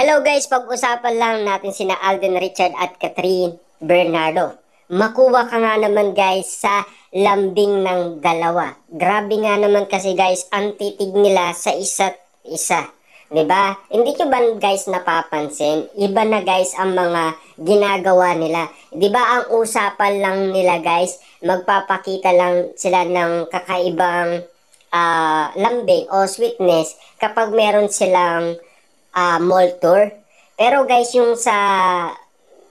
Hello guys, pag-usapan lang natin sina Alden Richard at Catherine Bernardo. Makuha ka nga naman guys sa lambing ng dalawa. Grabe nga naman kasi guys ang titig nila sa isa't isa. 'Di ba? Hindi nyo ba guys napapansin? Iba na guys ang mga ginagawa nila. 'Di ba ang usapan lang nila guys, magpapakita lang sila ng kakaibang lambing o sweetness kapag meron silang mall tour. Pero guys, yung sa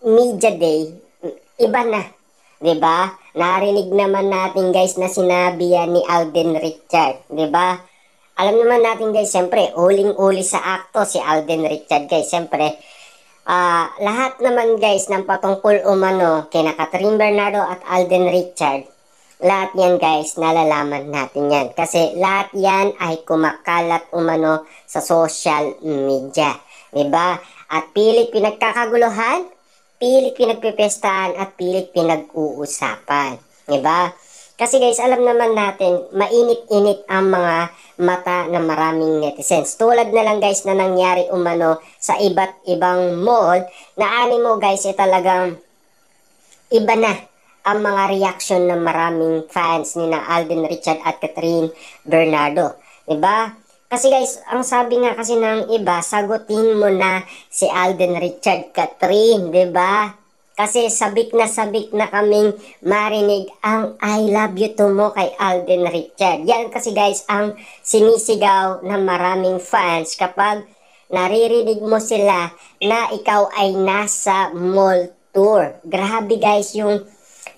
media day, iba na. 'Di ba? Narinig naman natin guys na sinabi yan ni Alden Richard, 'di ba? Alam naman natin guys, siyempre, uling-uli sa akto si Alden Richard guys. Siyempre, lahat naman guys ng patungkol umano kina Catherine Bernardo at Alden Richard, lahat yan guys, nalalaman natin yan. Kasi lahat yan ay kumakalat umano sa social media. Diba? At pilit pinagkakaguluhan, pilit pinagpipestahan, at pilit pinag-uusapan. Diba? Kasi guys, alam naman natin, mainit-init ang mga mata ng maraming netizens. Tulad na lang guys na nangyari umano sa iba't ibang mall na animo guys ay talagang iba na ang mga reaction ng maraming fans ni na Alden Richard at Catherine Bernardo. 'Di ba? Kasi guys, ang sabi nga kasi ng iba, sagutin mo na si Alden Richard, Catherine, 'di ba? Kasi sabik na kaming marinig ang I love you to mo kay Alden Richard. Yan kasi guys ang sinisigaw ng maraming fans kapag naririnig mo sila na ikaw ay nasa mall tour. Grabe guys yung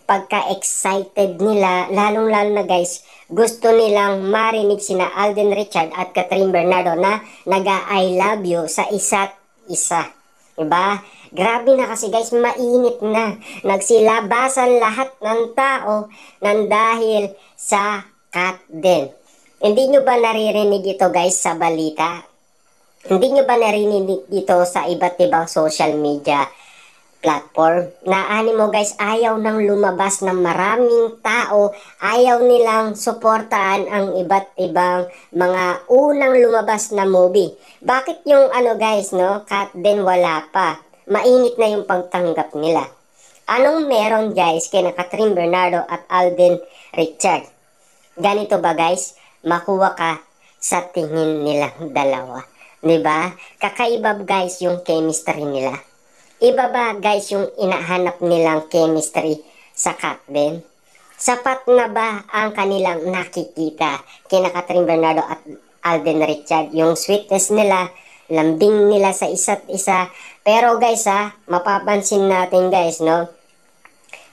pagka-excited nila, lalong-lalo na guys, gusto nilang marinig sina Alden Richard at Catherine Bernardo na naga-I love you sa isa't isa. Diba? Grabe na kasi guys, mainit na. Nagsilabasan lahat ng tao nang dahil sa cat din. Hindi nyo ba naririnig ito guys sa balita? Hindi nyo ba narinig ito sa iba't ibang social media platform na animo guys, ayaw nang lumabas ng maraming tao, ayaw nilang suportahan ang iba't ibang mga unang lumabas na movie. Bakit yung ano guys, no, cut din wala pa, mainit na yung pagtanggap nila. Anong meron guys kina Catherine Bernardo at Alden Richard? Ganito ba guys, makuha ka sa tingin nilang dalawa, 'di ba? Kakaiba guys yung chemistry nila. Iba ba guys yung inahanap nilang chemistry sa cat din? Sapat na ba ang kanilang nakikita kina Catherine Bernardo at Alden Richard? Yung sweetness nila, lambing nila sa isa't isa. Pero guys mapapansin natin guys, no?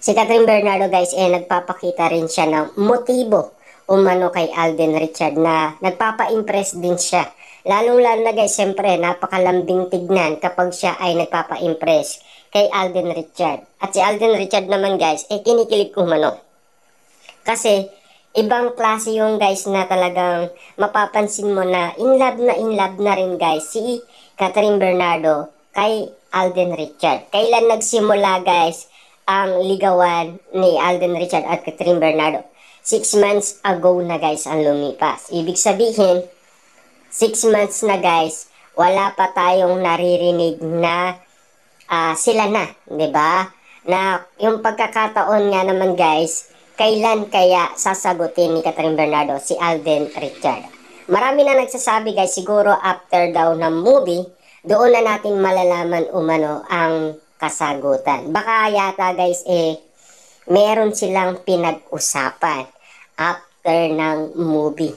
Si Catherine Bernardo guys nagpapakita rin siya ng motibo umano kay Alden Richard na nagpapa-impress din siya. Lalong-lalo na guys, siyempre, napakalambing tignan kapag siya ay nagpapa-impress kay Alden Richard. At si Alden Richard naman guys, kinikilig umano. Kasi, ibang klase yung guys na talagang mapapansin mo na in love na rin guys si Catherine Bernardo kay Alden Richard. Kailan nagsimula guys ang ligawan ni Alden Richard at Catherine Bernardo? 6 months ago na guys ang lumipas. Ibig sabihin, 6 months na guys, wala pa tayong naririnig na sila na, 'di ba? Na yung pagkakataon nga naman guys, kailan kaya sasagutin ni Catherine Bernardo si Alden Richard? Marami na nagsasabi guys, siguro after daw ng movie, doon na natin malalaman umano ang kasagutan. Baka yata guys meron silang pinag-usapan after ng movie.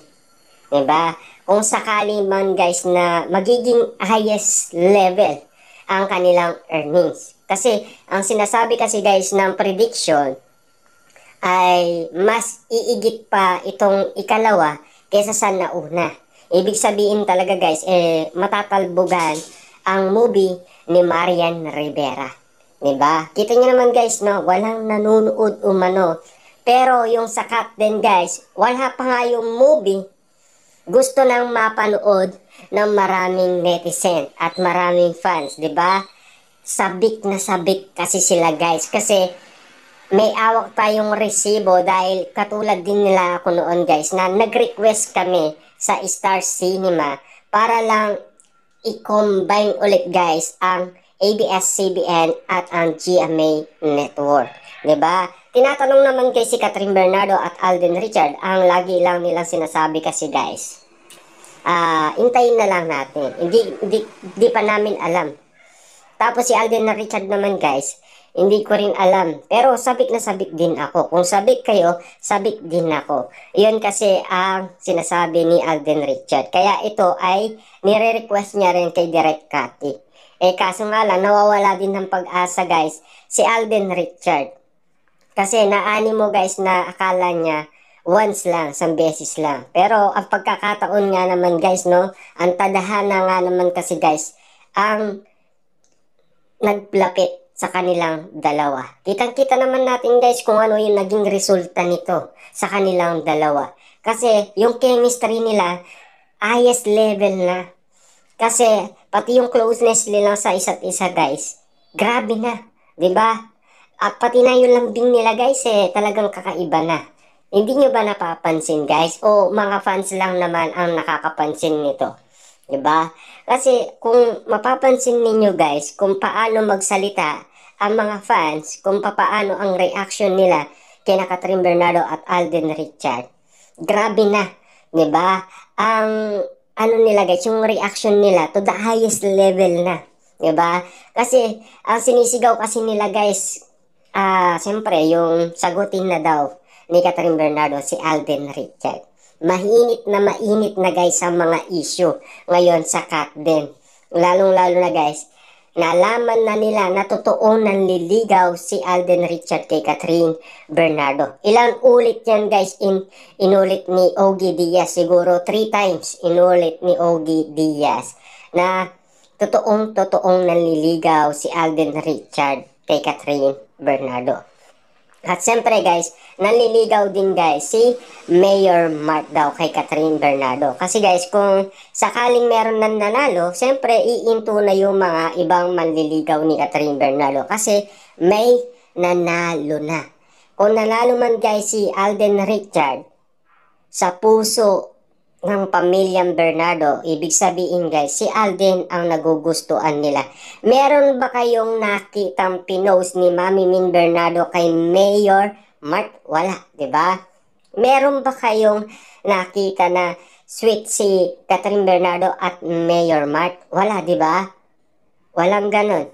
'Di ba? Kung sakali man guys na magiging highest level ang kanilang earnings. Kasi ang sinasabi kasi guys ng prediction ay mas iigit pa itong ikalawa kaysa sa nauna. Ibig sabihin talaga guys, matatalbogan ang movie ni Marian Rivera. 'Di ba? Kita niyo naman guys, no, walang nanonood umano. Pero yung sa cut din guys, wala pa nga yung movie, gusto nang mapanood ng maraming netizen at maraming fans, 'di ba? Sabik na sabik kasi sila guys, kasi may awak tayong resibo dahil katulad din nila ako noon guys na nag-request kami sa Star Cinema para lang i-combine ulit guys ang ABS-CBN at ang GMA Network. 'Di ba? Tinatanong naman kay si Catherine Bernardo at Alden Richard, ang lagi lang nilang sinasabi kasi guys, intayin na lang natin. Hindi pa namin alam. Tapos si Alden na Richard naman guys, hindi ko rin alam. Pero sabik na sabik din ako. Kung sabik kayo, sabik din ako. Iyon kasi ang sinasabi ni Alden Richard. Kaya ito ay nire-request niya rin kay Direk Cathy. Kaso nga lang, nawawala din ng pag-asa guys, si Alden Richard. Kasi naani mo guys na akala niya once lang, isang beses lang. Pero ang pagkakataon nga naman guys, no, ang tadhana nga naman kasi guys, ang nagplapit sa kanilang dalawa. Kitang-kita naman natin guys kung ano yung naging resulta nito sa kanilang dalawa. Kasi yung chemistry nila, highest level na. Kasi pati yung closeness nila sa isa't isa guys, grabe na. 'Di ba? At pati na yung lambing nila guys talagang kakaiba na. Hindi nyo ba napapansin guys? O mga fans lang naman ang nakakapansin nito? 'Di ba? Kasi kung mapapansin ninyo guys, kung paano magsalita ang mga fans, kung paano ang reaction nila kina Catherine Bernardo at Alden Richard, grabe na, 'di ba? Ang ano nila guys, yung reaction nila to the highest level na, 'di ba? Kasi ang sinisigaw kasi nila guys, siyempre yung sagutin na daw ni Catherine Bernardo si Alden Richard. Mainit na guys ang mga issue ngayon sa Catden. Lalong-lalo na guys, nalaman na nila na totoo nanliligaw si Alden Richard kay Catherine Bernardo. Ilang ulit yan guys, inulit ni Ogie Diaz. Siguro 3 times inulit ni Ogie Diaz na totoong nanliligaw si Alden Richard kay Catherine Bernardo. At siyempre guys, nanliligaw din guys si Mayor Mark daw kay Catherine Bernardo. Kasi guys, kung sakaling meron nang nanalo, siyempre iinto na yung mga ibang manliligaw ni Catherine Bernardo. Kasi may nanalo na. Kung nanalo man guys si Alden Richard sa puso ng pamilyang Bernardo, ibig sabihin guys, si Alden ang nagugustuhan nila. Meron ba kayong nakitang pinost ni Mami Min Bernardo kay Mayor Mark? Wala, 'di ba? Meron ba kayong nakita na sweet si Catherine Bernardo at Mayor Mark? Wala, 'di ba? Walang ganon.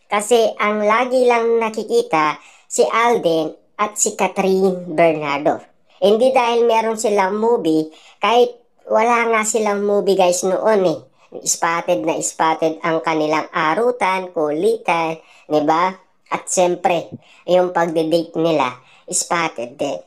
Kasi ang lagi lang nakikita si Alden at si Catherine Bernardo. Hindi dahil meron silang movie, kahit wala nga silang movie guys noon Spotted na spotted ang kanilang arutan, kulitan, 'di ba? At siyempre, yung pagde-date nila, spotted din.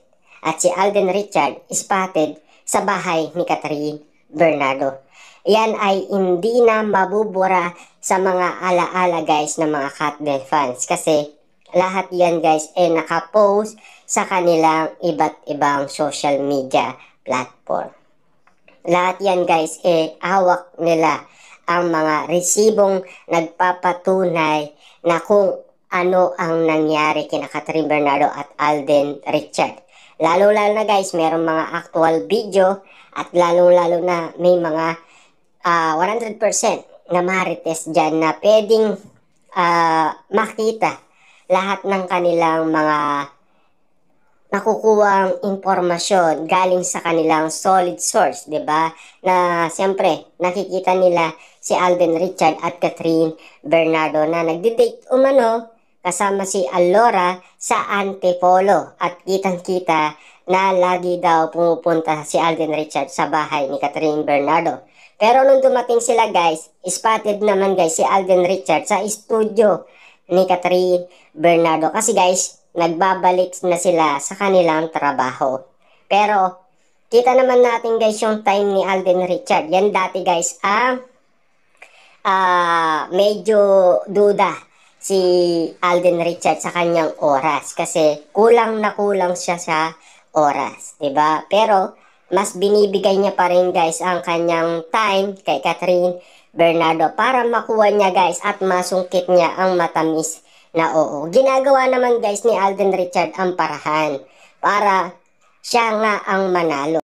At si Alden Richard, spotted sa bahay ni Catherine Bernardo. Yan ay hindi na mabubura sa mga alaala guys ng mga Catden fans. Kasi lahat yan guys nakapost sa kanilang iba't ibang social media platform. Lahat yan guys hawak nila ang mga resibong nagpapatunay na kung ano ang nangyari kina Catherine Bernardo at Alden Richard. Lalo-lalo na guys, merong mga actual video at lalo-lalo na may mga 100% na marites dyan na pwedeng makita lahat ng kanilang mga nakukuhang impormasyon galing sa kanilang solid source, 'di ba? Na siyempre nakikita nila si Alden Richard at Catherine Bernardo na nagde-date umano kasama si Alora sa Antipolo at kitang-kita na lagi daw pumupunta si Alden Richard sa bahay ni Catherine Bernardo. Pero nung dumating sila guys, spotted naman guys si Alden Richard sa studio ni Catherine Bernardo kasi guys, nagbabalik na sila sa kanilang trabaho. Pero, kita naman natin guys yung time ni Alden Richard. Yan dati guys ang medyo duda si Alden Richard sa kanyang oras. Kasi kulang na kulang siya sa oras. 'Di ba? Pero, mas binibigay niya pa rin guys ang kanyang time kay Catherine Bernardo para makuha niya guys at masungkit niya ang matamis na oo. Ginagawa naman guys ni Alden Richard ang parahan para siya nga ang manalo.